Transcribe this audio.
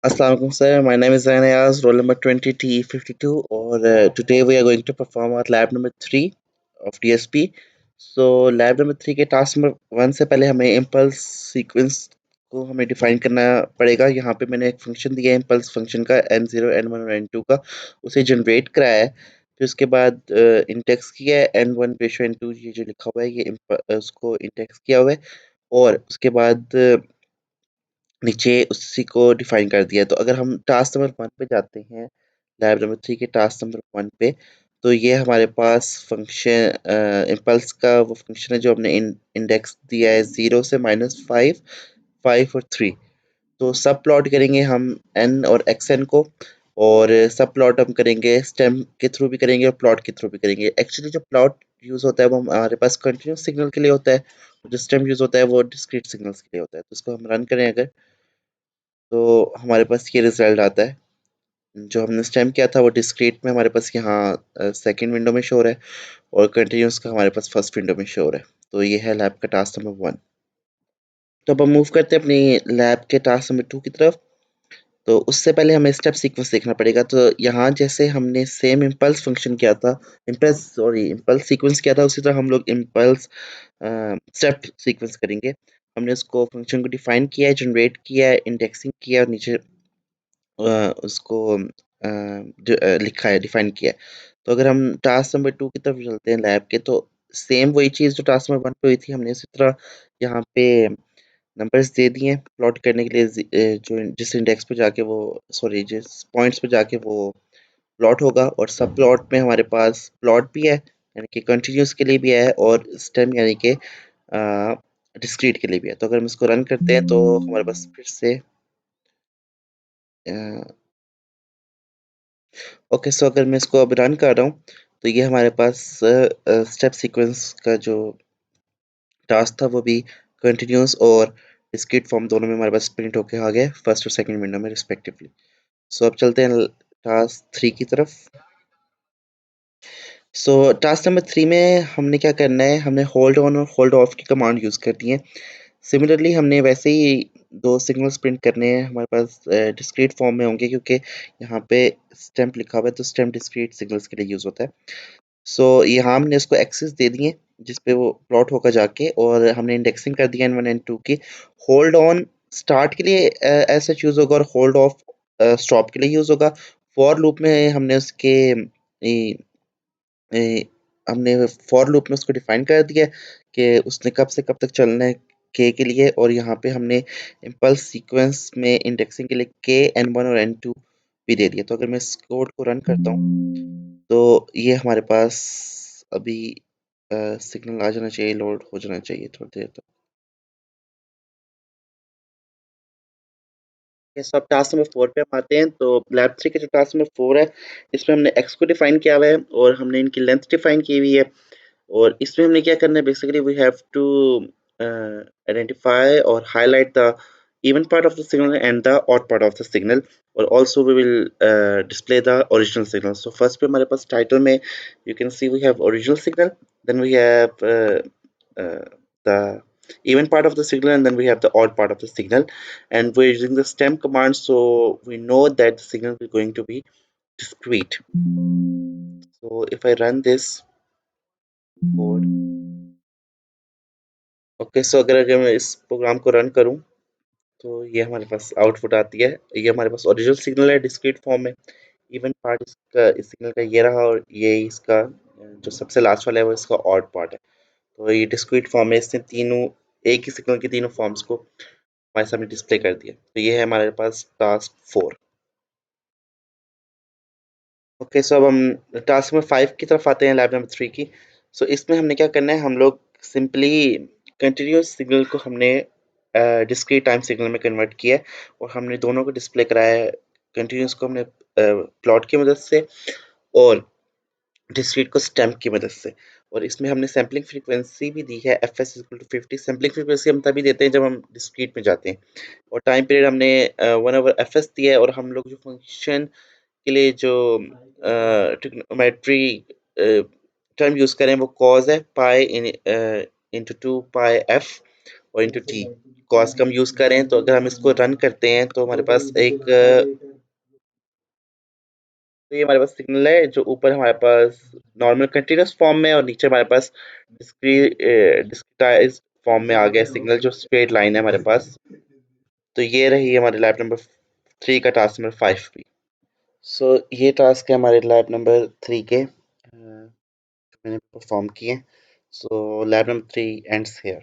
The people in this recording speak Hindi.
Assalamu alaikum sir, my name is Zain Ayaz, roll number 20T52 और today we are going to perform our lab number 3 of DSP. So lab number 3 के टास्क नंबर 1 से पहले हमें इम्पल्स सीक्वेंस को हमें डिफाइन करना पड़ेगा। यहाँ पे मैंने एक फंक्शन दिया है इम्पल्स फंक्शन का n0 n1 और n2 का, उसे जनरेट कराया है। फिर उसके बाद इंडेक्स किया है n1 रेशो n2, ये जो लिखा हुआ है ये उसको इंडेक्स किया हुआ है। और उसके बाद नीचे उसी को डिफाइन कर दिया। तो अगर हम टास्क नंबर 1 पे जाते हैं, लैब नंबर 3 के टास्क नंबर 1 पे, तो ये हमारे पास फंक्शन इम्पल्स का वो फंक्शन है जो हमने इंडेक्स दिया है 0 से -5, 5 और 3। तो सब प्लॉट करेंगे हम n और xn को, और सब प्लॉट हम करेंगे स्टेम के थ्रू भी करेंगे और प्लॉट के थ्रू भी करेंगे। एक्चुअली जो प्लॉट यूज होता है वो हमारे पास कंटिन्यूस सिग्नल के लिए होता है, जो स्टेम यूज होता है वो डिस्क्रीट सिग्नल्स के लिए होता है। तो इसको हम रन करें अगर, तो हमारे पास ये रिजल्ट आता है। जो हमने स्टेम किया था वो डिस्क्रीट में हमारे पास यहाँ सेकंड विंडो में शो हो रहा है, और कंटिन्यूस का हमारे पास फर्स्ट विंडो में शो हो रहा है। तो ये है लैब का टास्क नंबर 1। तो अब हम मूव करते हैं अपनी लैब के टास्क नंबर 2 की तरफ। तो उससे पहले हमें स्टेप सीक्वेंस देखना पड़ेगा। तो यहाँ जैसे हमने सेम इम्पल्स फंक्शन किया था, इम्पल्स सीक्वेंस किया था, उसी तरह हम लोग इम्पल्स स्टेप सीक्वेंस करेंगे। हमने उसको फंक्शन को डिफाइन किया है, जनरेट किया है, इंडेक्सिंग किया है, और नीचे उसको लिखा है, डिफाइन किया है। तो अगर हम टास्क नंबर 2 की तरफ चलते हैं लैब के, तो सेम वही चीज़ जो टास्क नंबर 1 पे हुई थी, हमने उसी तरह यहाँ पे नंबर्स दे दिए हैं प्लॉट करने के लिए। जो जिस इंडेक्स पे जाके वो, सॉरी, जिस पॉइंट्स पे जाके वो प्लॉट होगा। और सब प्लॉट में हमारे पास प्लॉट भी है, यानी कि कंटिन्यूस के लिए भी है, और स्टेम यानी कि डिस्क्रीट के लिए भी है। तो अगर हम इसको रन करते हैं तो हमारे पास फिर से ओके। सो अगर मैं इसको अब रन कर रहा हूँ, तो ये हमारे पास स्टेप सीक्वेंस का जो टास्क था वो भी कंटिन्यूस और डिस्क्रीट फॉर्म दोनों में हमारे पास प्रिंट होके आ गया, फर्स्ट और सेकंड विंडो में रिस्पेक्टिवली। सो अब चलते हैं टास्क 3 की तरफ। सो टास्क नंबर 3 में हमने क्या करना है, हमने होल्ड ऑन और होल्ड ऑफ की कमांड यूज़ करनी है। सिमिलरली हमने वैसे ही दो सिग्नल्स प्रिंट करने हैं, हमारे पास डिस्क्रीट फॉर्म में होंगे, क्योंकि यहाँ पे स्टेम्प लिखा हुआ है, तो स्टेम्प डिस्क्रीट सिग्नल्स के लिए यूज़ होता है। सो यहाँ हमने उसको एक्सेस दे दिए जिस पे वो प्लॉट होकर जाके, और हमने इंडेक्सिंग कर दिया n1 n2 की। होल्ड ऑन स्टार्ट के लिए ऐसा यूज़ होगा, और होल्ड ऑफ स्टॉप के लिए यूज़ होगा। फॉर लूप में हमने उसके ए, ए, हमने फॉर लूप में उसको डिफाइन कर दिया कि उसने कब से कब तक चलना है के के लिए। और यहाँ पे हमने इम्पल्स सीक्वेंस में इंडेक्सिंग के लिए के n1 और n2 भी दे दिया। तो अगर मैं इस कोड को रन करता हूँ, तो ये हमारे पास अभी सिग्नल आ जाना चाहिए, लोड हो जाना चाहिए थोड़ी देर तक। यस, अब टास्क नंबर 4 पे हम आते हैं। तो लैब 3 का जो टास्क नंबर 4 है, इसमें हमने एक्स को डिफाइन किया हुआ है, और हमने इनकी लेंथ डिफाइन की हुई है। और इसमें हमने क्या करना है, basically we have to identify और highlight the even part of the signal and the odd part of the signal, or also we will display the original signal. So first पे हमारे पास title में you can see we have original signal, then we have uh, the even part of the signal, and then we have the odd part of the signal, and we're using the stem command, so we know that the signal is going to be discrete. So if I run this code, okay, so अगर मैं इस प्रोग्राम को रन करूं, तो ये हमारे पास आउटपुट आती है। ये हमारे पास ओरिजिनल सिग्नल है डिस्क्रीट फॉर्म में। इवन पार्ट इसका, इस सिग्नल का ये रहा, और ये इसका जो सबसे लास्ट वाला है वो इसका ऑड पार्ट है। तो ये डिस्क्रीट फॉर्म में इसने तीनों, एक ही सिग्नल की तीनों फॉर्म्स को हमारे सामने डिस्प्ले कर दिया। तो ये है हमारे पास टास्क 4। ओके, सो अब हम टास्क नंबर 5 की तरफ आते हैं, लैब नंबर 3 की। सो इसमें हमने क्या करना है, हम लोग सिंपली कंटिन्यूस सिग्नल को हमने डिस्क्रीट टाइम सिग्नल में कन्वर्ट किया है, और हमने दोनों को डिस्प्ले कराया है। कंटिन्यूस को हमने प्लॉट की मदद से, और डिस्क्रीट को स्टैम्प की मदद से। और इसमें हमने सैम्पलिंग फ्रीक्वेंसी भी दी है, F S equal to 50। Sampling frequency हम तभी देते हैं जब हम डिस्क्रीट में जाते हैं। और टाइम पीरियड हमने 1 ओवर एफ एस दिया है। और हम लोग जो फंक्शन के लिए जो ट्रिग्नोमेट्री टर्म यूज़ करें वो कॉस है, पाई इन इंटू 2 पाई एफ। और इंटू टी कॉस का हम यूज करें, तो अगर हम इसको रन करते हैं तो हमारे पास एक तो ये हमारे पास सिग्नल है जो ऊपर हमारे पास नॉर्मल कंटिन्यूस फॉर्म में और नीचे हमारे पास डिस्क्रिटाइज फॉर्म में आ गया सिग्नल, जो स्ट्रेट लाइन है हमारे पास। तो ये रही हमारे लैब नंबर 3 का टास्क नंबर 5 भी। सो ये टास्क है हमारे लैब नंबर 3 के मैंने परफॉर्म किए। सो लैब नंबर 3 एंड्स हियर।